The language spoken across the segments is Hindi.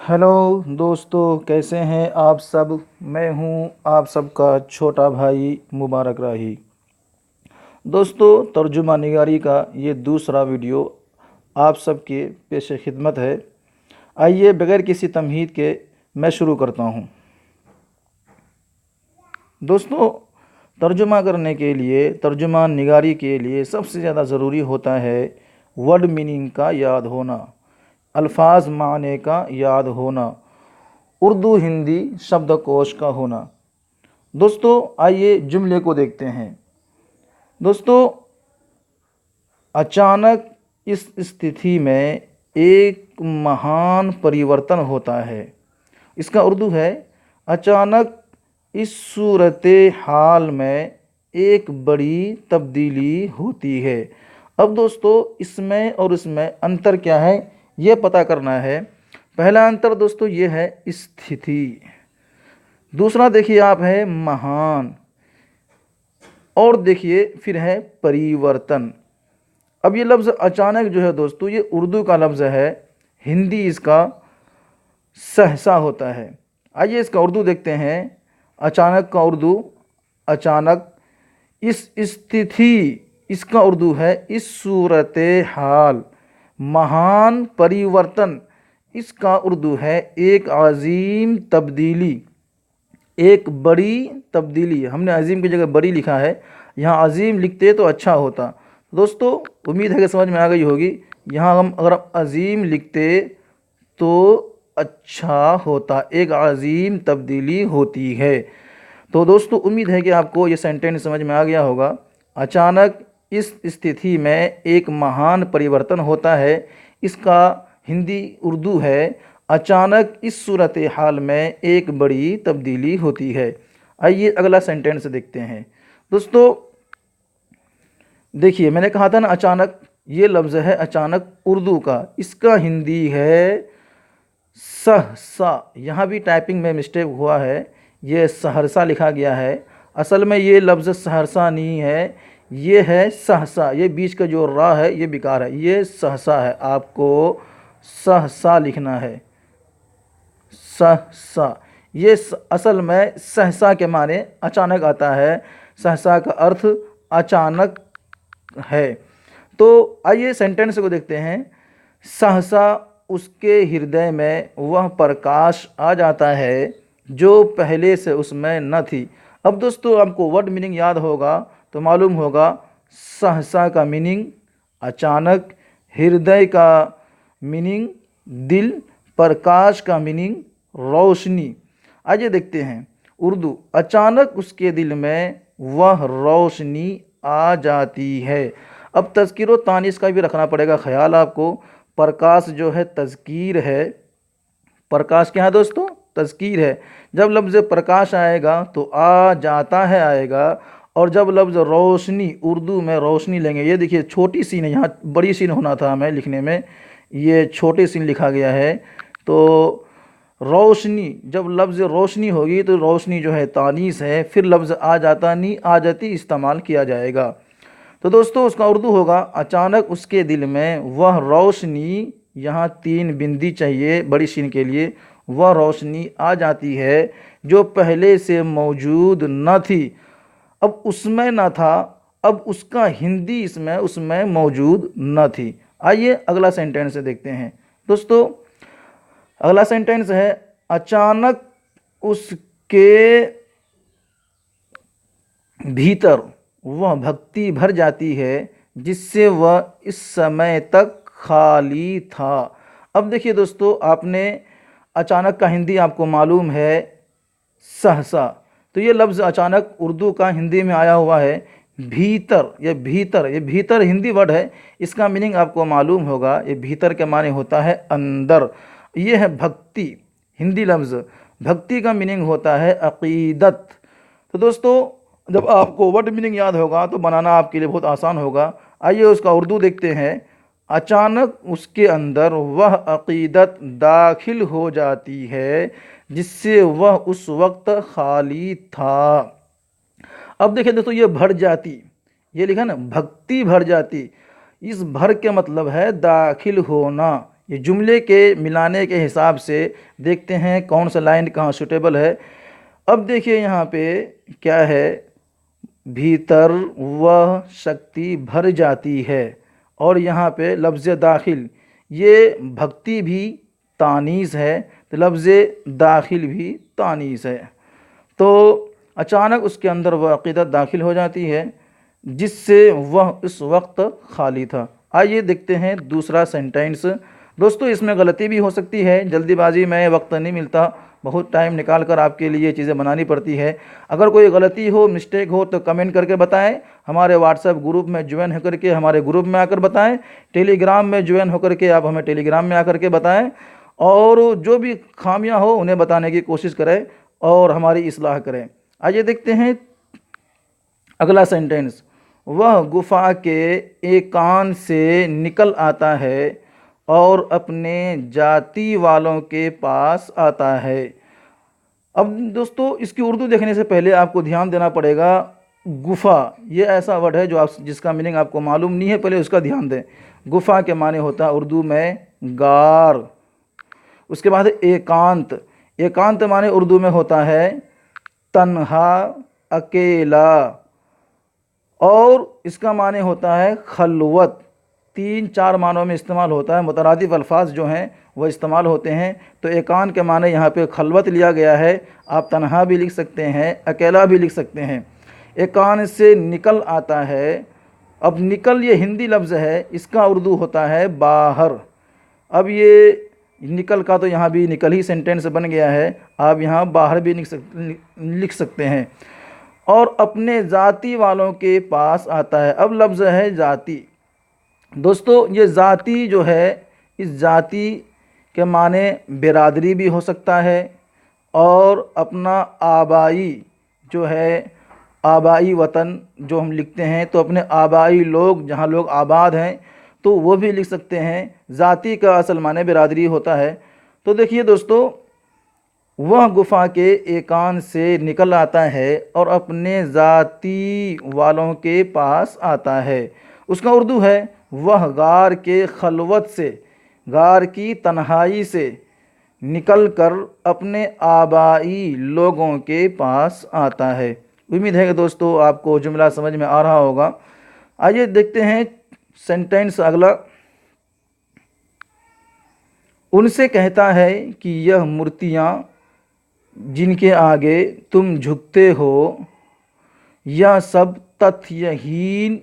हेलो दोस्तों, कैसे हैं आप सब। मैं हूं आप सबका छोटा भाई मुबारक राही। दोस्तों, तर्जुमा निगारी का ये दूसरा वीडियो आप सबके पेश खिदमत है। आइए बगैर किसी तमहीद के मैं शुरू करता हूं। दोस्तों, तर्जुमा करने के लिए, तर्जुमा निगारी के लिए सबसे ज़्यादा ज़रूरी होता है वर्ड मीनिंग का याद होना, अल्फाज माने का याद होना, उर्दू हिंदी शब्दकोश का होना। दोस्तों, आइए जुमले को देखते हैं। दोस्तों, अचानक इस स्थिति में एक महान परिवर्तन होता है। इसका उर्दू है, अचानक इस सूरत हाल में एक बड़ी तब्दीली होती है। अब दोस्तों, इसमें और इसमें अंतर क्या है ये पता करना है। पहला अंतर दोस्तों ये है स्थिति। दूसरा देखिए आप है महान, और देखिए फिर है परिवर्तन। अब ये लफ्ज़ अचानक जो है दोस्तों, ये उर्दू का लफ्ज़ है, हिंदी इसका सहसा होता है। आइए इसका उर्दू देखते हैं। अचानक का उर्दू अचानक, इस स्थिति इसका उर्दू है इस सूरत हाल, महान परिवर्तन इसका उर्दू है एक अजीम तब्दीली, एक बड़ी तब्दीली। हमने अजीम की जगह बड़ी लिखा है, यहाँ अजीम लिखते तो अच्छा होता। दोस्तों, उम्मीद है कि समझ में आ गई होगी। यहाँ हम अगर अजीम लिखते तो अच्छा होता, एक अजीम तब्दीली होती है। तो दोस्तों, उम्मीद है कि आपको ये सेंटेंस समझ में आ गया होगा। अचानक इस स्थिति में एक महान परिवर्तन होता है, इसका हिंदी उर्दू है अचानक इस सूरत हाल में एक बड़ी तब्दीली होती है। आइए अगला सेंटेंस देखते हैं। दोस्तों देखिए, मैंने कहा था ना अचानक, ये लफ्ज़ है अचानक उर्दू का, इसका हिंदी है सहसा। यहाँ भी टाइपिंग में मिस्टेक हुआ है, ये सहरसा लिखा गया है। असल में ये लफ्ज़ सहरसा नहीं है, ये है सहसा। ये बीच का जो रा है ये बेकार है, ये सहसा है। आपको सहसा लिखना है, सहसा। ये असल में सहसा के माने अचानक आता है, सहसा का अर्थ अचानक है। तो आइए सेंटेंस को देखते हैं। सहसा उसके हृदय में वह प्रकाश आ जाता है जो पहले से उसमें न थी। अब दोस्तों, आपको वर्ड मीनिंग याद होगा तो मालूम होगा, सहसा का मीनिंग अचानक, हृदय का मीनिंग दिल, प्रकाश का मीनिंग रोशनी। आइए देखते हैं उर्दू। अचानक उसके दिल में वह रोशनी आ जाती है। अब तज़कीर व तानीस का भी रखना पड़ेगा ख्याल आपको। प्रकाश जो है तज़कीर है, प्रकाश क्या है दोस्तों, तज़कीर है। जब लफ्ज़ प्रकाश आएगा तो आ जाता है आएगा, और जब लफ्ज़ रोशनी, उर्दू में रोशनी लेंगे। ये देखिए छोटी सीन है, यहाँ बड़ी सीन होना था हमें लिखने में, ये छोटे सीन लिखा गया है। तो रोशनी, जब लफ्ज़ रोशनी होगी तो रोशनी जो है तानीस है, फिर लफ्ज़ आ जाता नहीं आ जाती इस्तेमाल किया जाएगा। तो दोस्तों, उसका उर्दू होगा अचानक उसके दिल में वह रोशनी, यहाँ 3 बिंदी चाहिए बड़ी सीन के लिए, वह रोशनी आ जाती है जो पहले से मौजूद न थी। अब उसमें न था, अब उसका हिंदी इसमें उसमें मौजूद न थी। आइए अगला सेंटेंस देखते हैं। दोस्तों, अगला सेंटेंस है, अचानक उसके भीतर वह भक्ति भर जाती है जिससे वह इस समय तक खाली था। अब देखिए दोस्तों, आपने अचानक का हिंदी आपको मालूम है सहसा, तो ये लफ्ज़ अचानक उर्दू का हिंदी में आया हुआ है भीतर। ये भीतर, ये भीतर हिंदी वर्ड है, इसका मीनिंग आपको मालूम होगा। ये भीतर के माने होता है अंदर। ये है भक्ति, हिंदी लफ्ज़ भक्ति का मीनिंग होता है अक़ीदत। तो दोस्तों, जब आपको वर्ड मीनिंग याद होगा तो बनाना आपके लिए बहुत आसान होगा। आइए उसका उर्दू देखते हैं। अचानक उसके अंदर वह अक़ीदत दाखिल हो जाती है जिससे वह उस वक्त खाली था। अब देखिए दोस्तों, ये भर जाती, ये लिखा ना भक्ति भर जाती, इस भर के मतलब है दाखिल होना, ये जुमले के मिलाने के हिसाब से देखते हैं कौन सा लाइन कहाँ सूटेबल है। अब देखिए यहाँ पे क्या है, भीतर वह शक्ति भर जाती है, और यहाँ पे लफ्ज़ दाखिल, ये भक्ति भी तानीस है, तो लफ्ज़ दाखिल भी तानीस है। तो अचानक उसके अंदर वह अक़ीदत दाखिल हो जाती है जिससे वह इस वक्त खाली था। आइए देखते हैं दूसरा सेंटेंस। दोस्तों इसमें गलती भी हो सकती है, जल्दीबाजी में वक्त नहीं मिलता, बहुत टाइम निकाल कर आपके लिए चीज़ें बनानी पड़ती है। अगर कोई गलती हो, मिस्टेक हो तो कमेंट करके बताएं, हमारे व्हाट्सएप ग्रुप में ज्वाइन होकर के हमारे ग्रुप में आकर बताएं, टेलीग्राम में ज्वाइन होकर के आप हमें टेलीग्राम में आकर के बताएं, और जो भी खामियां हो उन्हें बताने की कोशिश करें और हमारी इस्लाह करें। आइए देखते हैं अगला सेंटेंस। वह गुफा के एकांत से निकल आता है और अपने जाति वालों के पास आता है। अब दोस्तों इसकी उर्दू देखने से पहले आपको ध्यान देना पड़ेगा, गुफा ये ऐसा वर्ड है जो आप जिसका मीनिंग आपको मालूम नहीं है, पहले उसका ध्यान दें। गुफा के माने होता है उर्दू में गार। उसके बाद एकांत, एकांत माने उर्दू में होता है तन्हा, अकेला, और इसका माने होता है खलवत। 3-4 मानों में इस्तेमाल होता है, मुतरादिफ अल्फाज जो हैं वह इस्तेमाल होते हैं। तो एकांत के माने यहाँ पे खलवत लिया गया है, आप तन्हा भी लिख सकते हैं, अकेला भी लिख सकते हैं। एकांत से निकल आता है, अब निकल ये हिंदी लफ्ज़ है, इसका उर्दू होता है बाहर। अब ये निकल का तो यहाँ भी निकल ही सेंटेंस बन गया है, आप यहाँ बाहर भी लिख सकते हैं। और अपने ज़ाति वालों के पास आता है, अब लफ्ज़ है ज़ाति। दोस्तों ये ज़ाति जो है, इस ज़ाति के माने बिरादरी भी हो सकता है, और अपना आबाई जो है, आबाई वतन जो हम लिखते हैं तो अपने आबाई लोग, जहाँ लोग आबाद हैं तो वो भी लिख सकते हैं। ज़ाति का असल माने बिरादरी होता है। तो देखिए दोस्तों, वह गुफा के एकांत से निकल आता है और अपने ज़ाति वालों के पास आता है। उसका उर्दू है वह गार के खलवत से, गार की तन्हाई से निकल कर अपने आबाई लोगों के पास आता है। उम्मीद है कि दोस्तों आपको जुमला समझ में आ रहा होगा। आइए देखते हैं सेंटेंस अगला। उनसे कहता है कि यह मूर्तियाँ जिनके आगे तुम झुकते हो, यह सब तथ्यहीन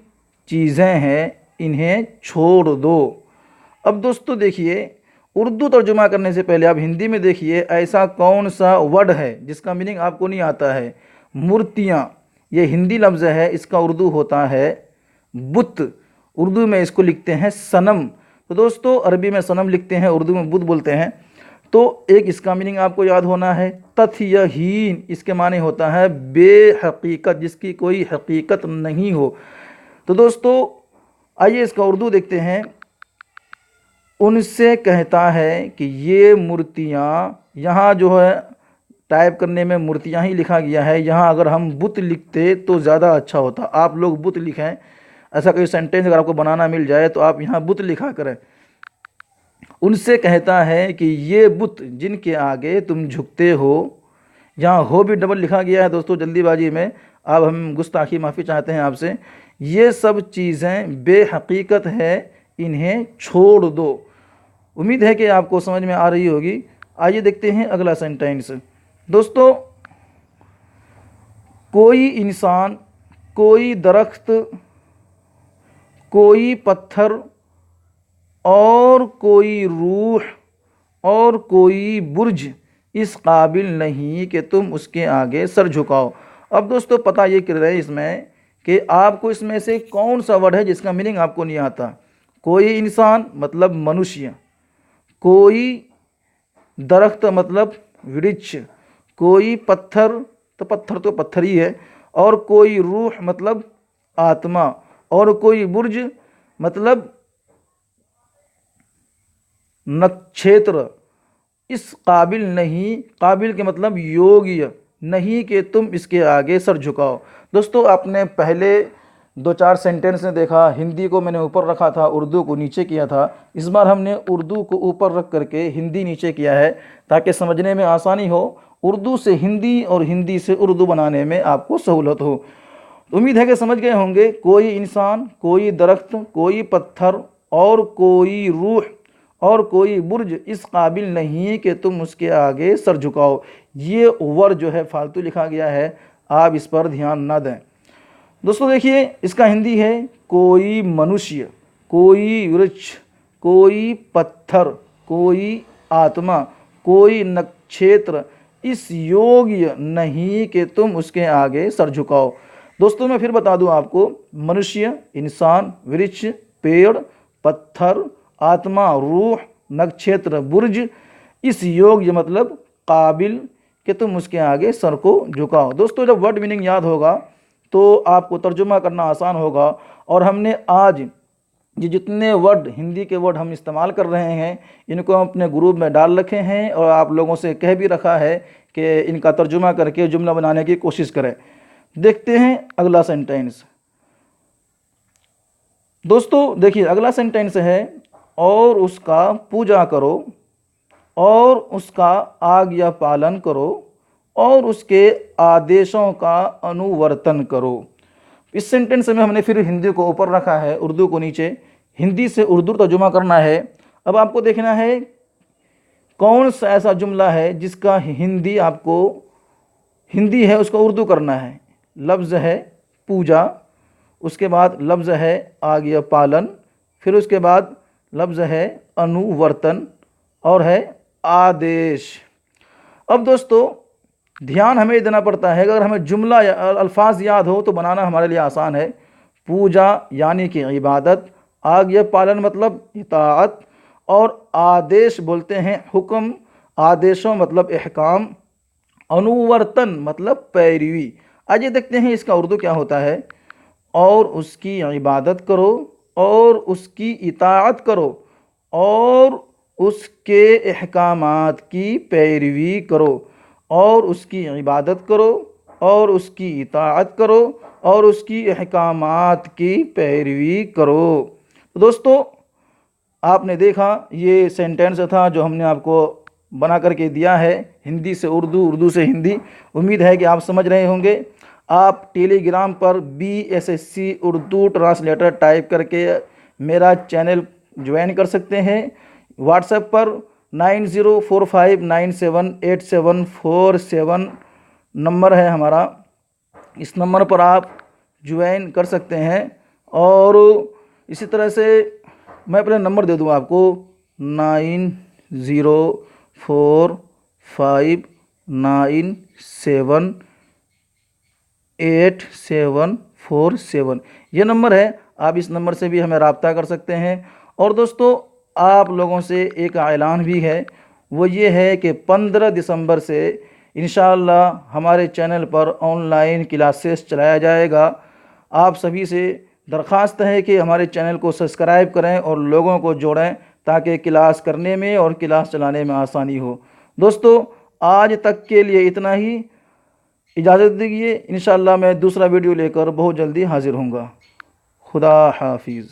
चीज़ें हैं, इन्हें छोड़ दो। अब दोस्तों देखिए, उर्दू तर्जुमा करने से पहले आप हिंदी में देखिए ऐसा कौन सा वर्ड है जिसका मीनिंग आपको नहीं आता है। मूर्तियाँ ये हिंदी लफ्ज़ है, इसका उर्दू होता है बुत, उर्दू में इसको लिखते हैं सनम। तो दोस्तों अरबी में सनम लिखते हैं, उर्दू में बुत बोलते हैं। तो एक इसका मीनिंग आपको याद होना है तथ्यहीन, इसके माने होता है बेहकीकत, जिसकी कोई हकीकत नहीं हो। तो दोस्तों आइए इसका उर्दू देखते हैं। उनसे कहता है कि ये मूर्तियाँ, यहाँ जो है टाइप करने में मूर्तियाँ ही लिखा गया है, यहाँ अगर हम बुत लिखते तो ज़्यादा अच्छा होता। आप लोग बुत लिखें, ऐसा कोई सेंटेंस अगर आपको बनाना मिल जाए तो आप यहाँ बुत लिखा करें। उनसे कहता है कि ये बुत जिनके आगे तुम झुकते हो, यहाँ हो भी डबल लिखा गया है दोस्तों जल्दीबाजी में, अब हम गुस्ताखी माफ़ी चाहते हैं आपसे। ये सब चीज़ें बेहकीकत है, इन्हें छोड़ दो। उम्मीद है कि आपको समझ में आ रही होगी। आइए देखते हैं अगला सेंटेंस। दोस्तों कोई इंसान, कोई दरख्त, कोई पत्थर और कोई रूह और कोई बुर्ज इस काबिल नहीं कि तुम उसके आगे सर झुकाओ। अब दोस्तों पता ये कर रहे हैं इसमें कि आपको इसमें से कौन सा वर्ड है जिसका मीनिंग आपको नहीं आता। कोई इंसान मतलब मनुष्य, कोई दरख्त मतलब वृक्ष, कोई पत्थर तो पत्थर ही है, और कोई रूह मतलब आत्मा, और कोई बुर्ज मतलब नक्षत्र इस काबिल नहीं, काबिल के मतलब योग्य नहीं कि तुम इसके आगे सर झुकाओ। दोस्तों आपने पहले दो चार सेंटेंस ने देखा, हिंदी को मैंने ऊपर रखा था, उर्दू को नीचे किया था। इस बार हमने उर्दू को ऊपर रख करके हिंदी नीचे किया है ताकि समझने में आसानी हो, उर्दू से हिंदी और हिंदी से उर्दू बनाने में आपको सहूलत हो। उम्मीद है कि समझ गए होंगे। कोई इंसान, कोई दरख्त, कोई पत्थर और कोई रूह और कोई बुर्ज इस काबिल नहीं कि तुम उसके आगे सर झुकाओ। ये ओवर जो है फालतू लिखा गया है, आप इस पर ध्यान ना दें। दोस्तों देखिए, इसका हिंदी है कोई मनुष्य, कोई वृक्ष, कोई पत्थर, कोई आत्मा, कोई नक्षत्र इस योग्य नहीं कि तुम उसके आगे सर झुकाओ। दोस्तों मैं फिर बता दूं आपको, मनुष्य, इंसान, वृक्ष, पेड़, पत्थर, आत्मा, रूह, नक्षत्र, बुर्ज इस योग्य मतलब काबिल कि तुम उसके आगे सर को झुकाओ। दोस्तों जब वर्ड मीनिंग याद होगा तो आपको तर्जुमा करना आसान होगा। और हमने आज ये जितने वर्ड, हिंदी के वर्ड हम इस्तेमाल कर रहे हैं, इनको हम अपने ग्रुप में डाल रखे हैं और आप लोगों से कह भी रखा है कि इनका तर्जुमा करके जुमला बनाने की कोशिश करें। देखते हैं अगला सेंटेंस। दोस्तों देखिए, अगला सेंटेंस है और उसका पूजा करो और उसका आज्ञा पालन करो और उसके आदेशों का अनुवर्तन करो। इस सेंटेंस में हमने फिर हिंदी को ऊपर रखा है, उर्दू को नीचे। हिंदी से उर्दू तर्जुमा करना है। अब आपको देखना है कौन सा ऐसा जुमला है जिसका हिंदी आपको, हिंदी है उसको उर्दू करना है। लफ्ज़ है पूजा, उसके बाद लफ्ज़ है आज्ञा पालन, फिर उसके बाद लफ्ज़ है अनुवर्तन और है आदेश। अब दोस्तों ध्यान हमें देना पड़ता है, अगर हमें जुमला या अल्फाज याद हो तो बनाना हमारे लिए आसान है। पूजा यानी कि इबादत, आज्ञा पालन मतलब इताअत, और आदेश बोलते हैं हुक्म, आदेशों मतलब अहकाम, अनुवर्तन मतलब पैरवी। आइए देखते हैं इसका उर्दू क्या होता है। और उसकी इबादत करो और उसकी इताअत करो और उसके अहकामात की पैरवी करो, और उसकी इबादत करो और उसकी इताअत करो और उसकी अहकामात की पैरवी करो। तो दोस्तों आपने देखा ये सेंटेंस था जो हमने आपको बना करके दिया है, हिंदी से उर्दू, उर्दू से हिंदी। उम्मीद है कि आप समझ रहे होंगे। आप टेलीग्राम पर BSSC उर्दू ट्रांसलेटर टाइप करके मेरा चैनल ज्वाइन कर सकते हैं। व्हाट्सएप पर 9045978747 नंबर है हमारा, इस नंबर पर आप ज्वाइन कर सकते हैं। और इसी तरह से मैं अपना नंबर दे दूँ आपको, 9045978747। ये नंबर है, आप इस नंबर से भी हमें रब्ता कर सकते हैं। और दोस्तों आप लोगों से एक ऐलान भी है, वो ये है कि 15 दिसंबर से इंशाअल्लाह हमारे चैनल पर ऑनलाइन क्लासेस चलाया जाएगा। आप सभी से दरख्वास्त है कि हमारे चैनल को सब्सक्राइब करें और लोगों को जोड़ें ताकि क्लास करने में और क्लास चलाने में आसानी हो। दोस्तों आज तक के लिए इतना ही, इजाज़त दीजिए। इंशाअल्लाह मैं दूसरा वीडियो लेकर बहुत जल्दी हाजिर होऊंगा। खुदा हाफिज़।